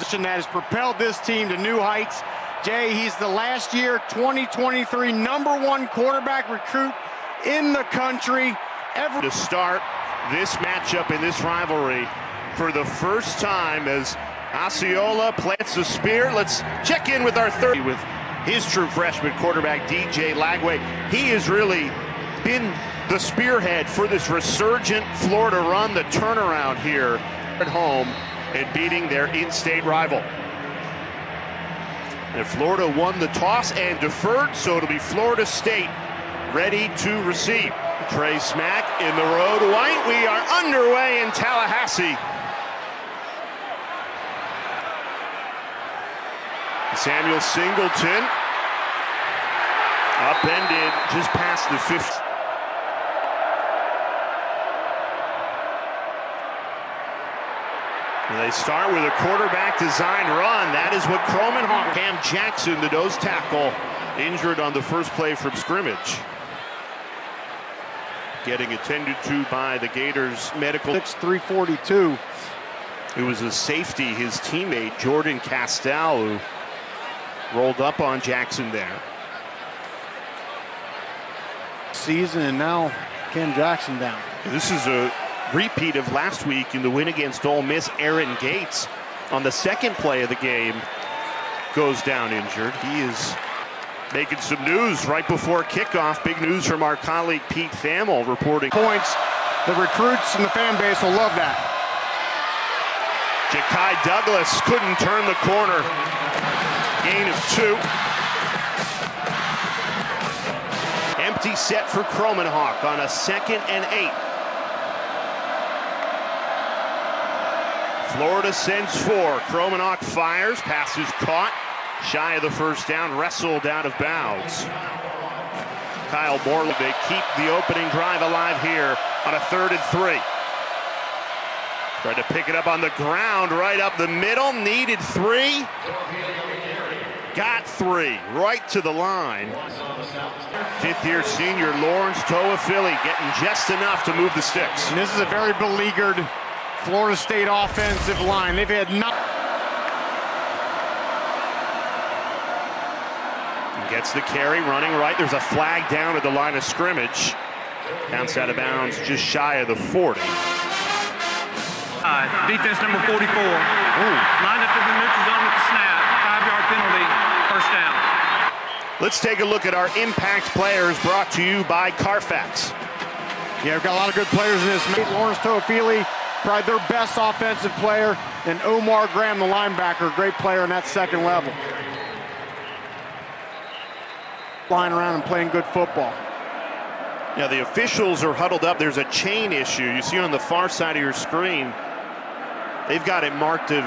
position that has propelled this team to new heights. Jay, he's the last year 2023 #1 quarterback recruit in the country ever. To start this matchup in this rivalry for the first time as Osceola plants a spear. Let's check in with our third with his true freshman quarterback, DJ Lagway. He has really been the spearhead for this resurgent Florida run, the turnaround here at home and beating their in-state rival. And Florida won the toss and deferred, so it'll be Florida State ready to receive. Trey Smack in the road white. We are underway in Tallahassee. Samuel Singleton upended just past the 50. They start with a quarterback design run. That is what Croman Hawk. Cam Jackson, the nose tackle, injured on the first play from scrimmage. Getting attended to by the Gators medical. 6'3", It was a safety, his teammate Jordan Castell, who rolled up on Jackson there. Season, and now Cam Jackson down. This is a repeat of last week in the win against Ole Miss. Aaron Gates on the second play of the game goes down injured. He is making some news right before kickoff. Big news from our colleague Pete Thamel reporting. Points. The recruits and the fan base will love that. Ja'Kai Douglas couldn't turn the corner. Gain of 2. Empty set for Croman Hawk on a 2nd and 8. Florida sends 4. Croman Hawk fires. Pass is caught. Shy of the first down. Wrestled out of bounds. Kyle Morley, they keep the opening drive alive here on a 3rd and 3. Tried to pick it up on the ground, right up the middle. Needed 3. Got 3. Right to the line. 5th-year senior Lawrence Toafili getting just enough to move the sticks. And this is a very beleaguered Florida State offensive line. They've had Gets the carry, running right. There's a flag down at the line of scrimmage. Bounce out of bounds just shy of the 40. Defense number 44. Lined up in the neutral zone with the snap. 5-yard penalty, first down. Let's take a look at our impact players brought to you by Carfax. Yeah, we've got a lot of good players in this. Lawrence Toafili, probably their best offensive player, and Omar Graham, the linebacker, great player in that second level. Flying around and playing good football. Now the officials are huddled up. There's a chain issue. You see on the far side of your screen, they've got it marked as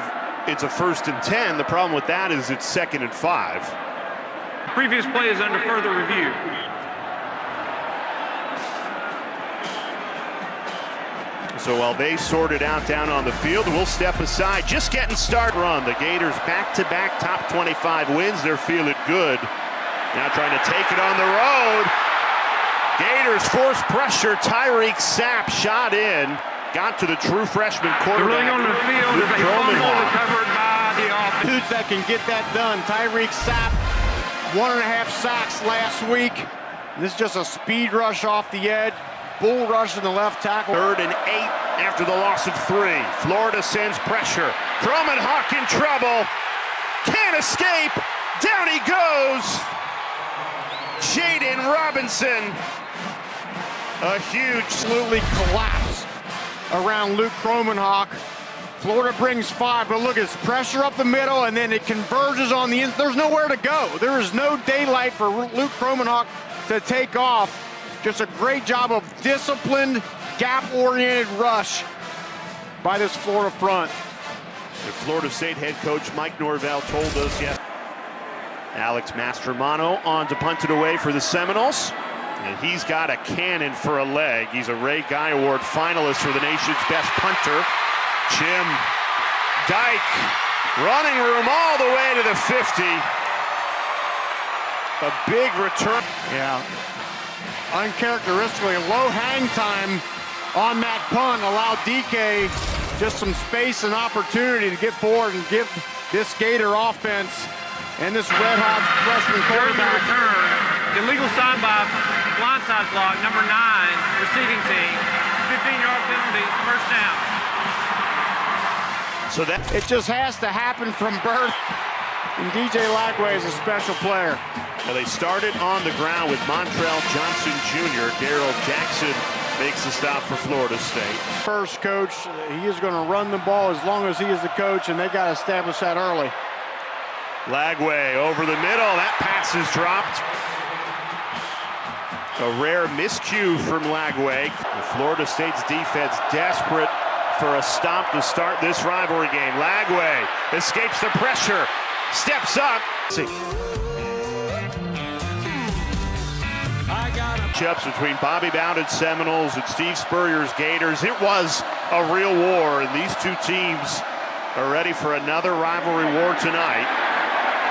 it's a 1st and 10. The problem with that is it's 2nd and 5. Previous play is under further review. So while they sort it out down on the field, we'll step aside. Just getting started. Run. The Gators back-to-back top 25 wins. They're feeling good. Now trying to take it on the road. Gators force pressure. Tyreek Sapp shot in. Got to the true freshman quarterback. Running on the field is a fumble recovered by the offense. Dudes that can get that done. Tyreek Sapp, 1.5 sacks last week. This is just a speed rush off the edge. Bull rush in the left tackle. 3rd and 8 after the loss of 3. Florida sends pressure. Croman Hawk in trouble. Can't escape. Down he goes. Jaden Robinson. A huge Absolutely collapse around Luke Croman Hawk. Florida brings 5, but look, it's pressure up the middle, and then it converges on the end. There's nowhere to go. There is no daylight for Luke Croman Hawk to take off. Just a great job of disciplined, gap-oriented rush by this Florida front. The Florida State head coach Mike Norvell told us yesterday. Alex Mastromano on to punt it away for the Seminoles. And he's got a cannon for a leg. He's a Ray Guy Award finalist for the nation's best punter. Jim Dyke, running room all the way to the 50. A big return. Yeah. Uncharacteristically, low hang time on that punt allowed DK just some space and opportunity to get forward and give this Gator offense and this red-hot freshman quarterback. Return. Illegal side by blindside block, number 9, receiving team. 15-yard penalty, first down. So that It just has to happen from birth. And DJ Lagway is a special player. Well, they started on the ground with Montrell Johnson Jr. Darrell Jackson makes the stop for Florida State. First coach, he is going to run the ball as long as he is the coach, and they got to establish that early. Lagway over the middle. That pass is dropped. A rare miscue from Lagway. Florida State's defense desperate for a stop to start this rivalry game. Lagway escapes the pressure, steps up. Matchups between Bobby Bowden's Seminoles and Steve Spurrier's Gators. It was a real war, and these two teams are ready for another rivalry war tonight.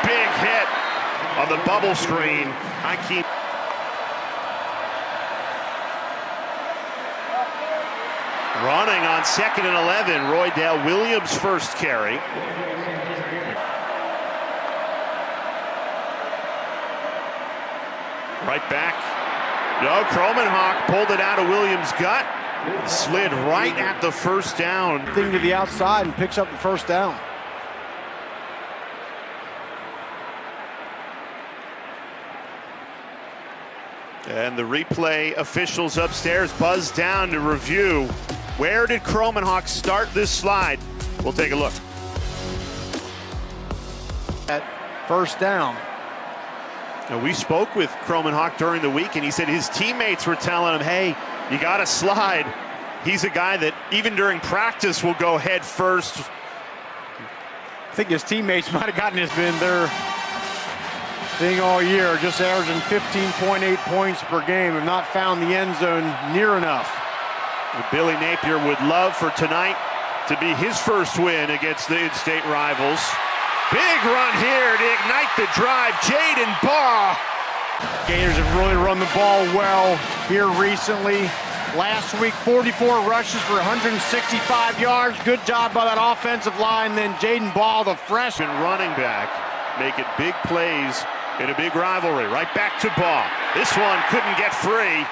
Big hit on the bubble screen. Running on 2nd and 11, Roydell Williams' first carry. Right back. No, Kromenhoek pulled it out of Williams' gut. Slid right at the first down. Thing to the outside and picks up the first down. And the replay officials upstairs buzz down to review. Where did Kromenhoek start this slide? We'll take a look. At first down. Now, we spoke with Kromenhoek during the week, and he said his teammates were telling him, hey, you got to slide. He's a guy that even during practice will go head first. I think his teammates might have gotten this been their thing all year, just averaging 15.8 points per game and not found the end zone near enough. Billy Napier would love for tonight to be his first win against the in-state rivals. Big run here to ignite the drive. Jaden Baugh. Gators have really run the ball well here recently. Last week, 44 rushes for 165 yards. Good job by that offensive line. Then Jaden Baugh, the freshman running back, making big plays in a big rivalry. Right back to Baugh. This one couldn't get free.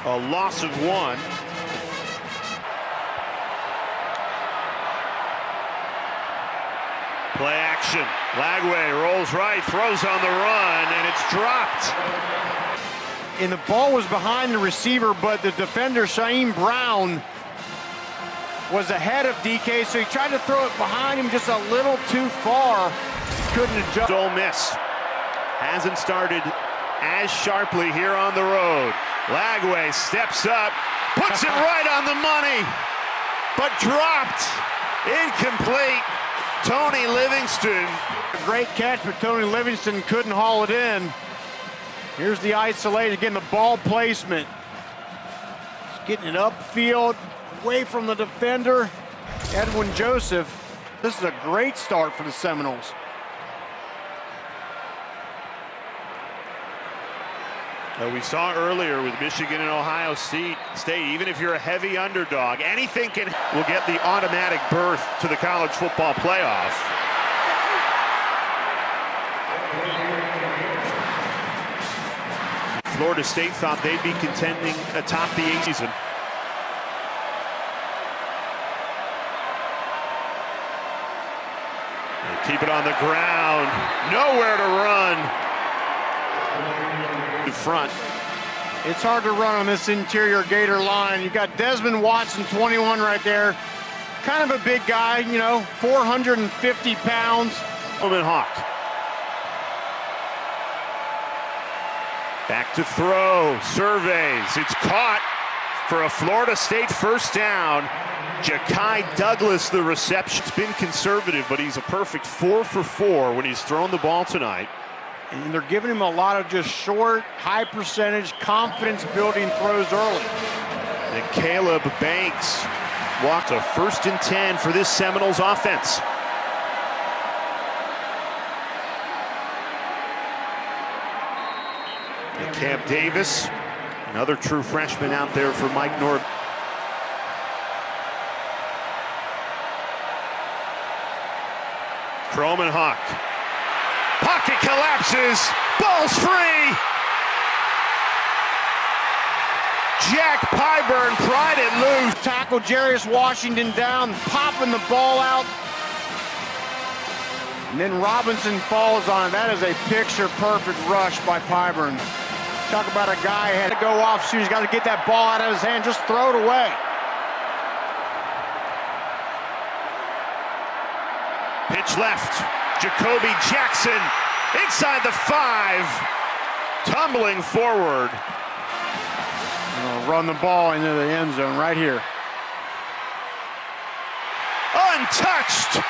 A loss of 1. Play action. Lagway rolls right, throws on the run, and it's dropped. And the ball was behind the receiver, but the defender, Shaim Brown, was ahead of DK, so he tried to throw it behind him just a little too far. Couldn't adjust. Ole Miss hasn't started as sharply here on the road. Lagway steps up, puts it right on the money, but dropped. Incomplete. Tony Livingston. A great catch, but Tony Livingston couldn't haul it in. Here's the isolation. Again, the ball placement. He's getting it upfield, away from the defender. Edwin Joseph. This is a great start for the Seminoles. We saw earlier with Michigan and Ohio State, even if you're a heavy underdog, anything will get the automatic berth to the college football playoff. Florida State thought they'd be contending atop the A season. They keep it on the ground, nowhere to run. Front. It's hard to run on this interior Gator line. You've got Desmond Watson, 21 right there. Kind of a big guy, you know, 450 pounds. Kromenhoek. Back to throw, surveys. It's caught for a Florida State first down. Ja'Kai Douglas, the reception. It's been conservative, but he's a perfect 4 for 4 when he's thrown the ball tonight. And they're giving him a lot of just short, high percentage, confidence-building throws early. And Caleb Banks walked a 1st and 10 for this Seminoles offense. And Cam Davis, another true freshman out there for Mike North. Kromenhoek. Pocket collapses. Ball's free. Jack Pyburn pried it loose. Tackle Jarius Washington down, popping the ball out. And then Robinson falls on it. That is a picture-perfect rush by Pyburn. Talk about a guy who had to go off shoot. He's got to get that ball out of his hand. Just throw it away. Pitch left. Jacoby Jackson inside the 5. Tumbling forward. Run the ball into the end zone right here. Untouched.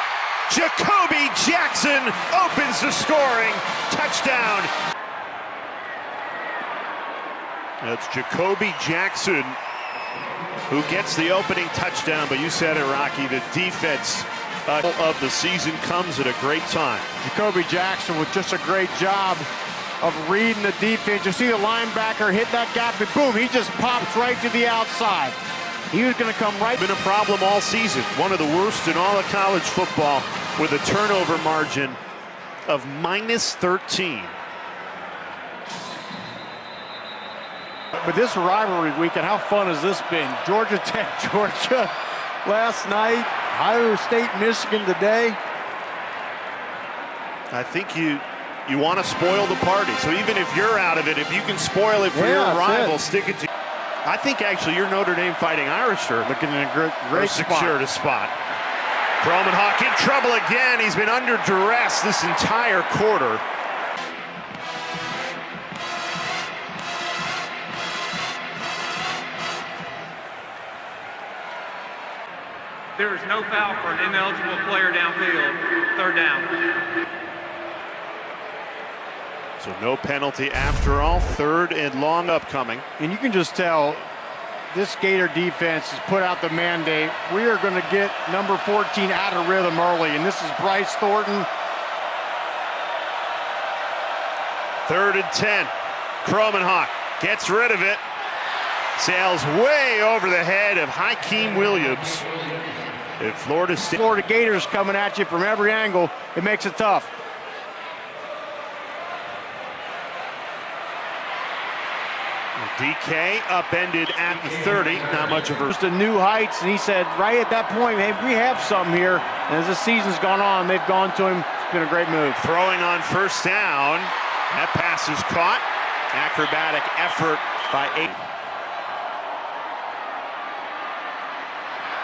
Jacoby Jackson opens the scoring. Touchdown. That's Jacoby Jackson who gets the opening touchdown, but you said it, Rocky, the defense of the season comes at a great time. Jacoby Jackson with just a great job of reading the defense. You see the linebacker hit that gap, and boom, he just pops right to the outside. He was going to come right. Been a problem all season. One of the worst in all of college football with a turnover margin of -13. But this rivalry weekend, how fun has this been? Georgia Tech, Georgia last night. Ohio State, Michigan today. I think you want to spoil the party. So even if you're out of it, if you can spoil it for your rival, stick it to. I think actually your Notre Dame Fighting Irish shirt looking in a great secured a spot. Kromenhoek in trouble again. He's been under duress this entire quarter. There is no foul for an ineligible player downfield. Third down. So no penalty after all. 3rd and long upcoming. And you can just tell this Gator defense has put out the mandate. We are going to get number 14 out of rhythm early, and this is Bryce Thornton. 3rd and 10. Kromenhoek gets rid of it. Sails way over the head of Hakeem Williams. If Florida Gators coming at you from every angle, it makes it tough. DK upended at the 30. Not much of a... Just to new heights, and he said right at that point, hey, we have something here. And as the season's gone on, they've gone to him. It's been a great move. Throwing on 1st down. That pass is caught. Acrobatic effort by 8.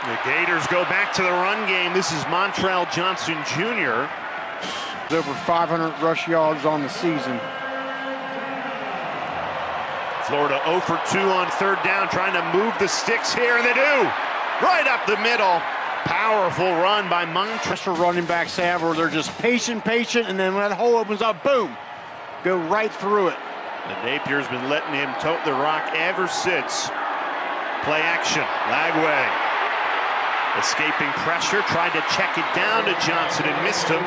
The Gators go back to the run game. This is Montrell Johnson Jr. Over 500 rush yards on the season. Florida 0 for 2 on 3rd down, trying to move the sticks here, and they do. Right up the middle. Powerful run by Montrell. Running backs have where they're just patient, and then when that hole opens up, boom, go right through it. And Napier's been letting him tote the rock ever since. Play action, Lagway. Escaping pressure, tried to check it down to Johnson and missed him.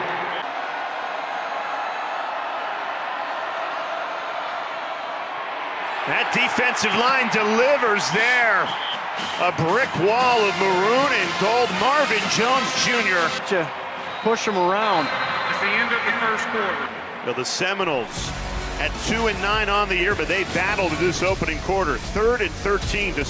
That defensive line delivers there. A brick wall of maroon and gold. Marvin Jones Jr. to push him around. It's the end of the 1st quarter. Well, the Seminoles at 2-9 on the year, but they battled in this opening quarter. 3rd and 13 to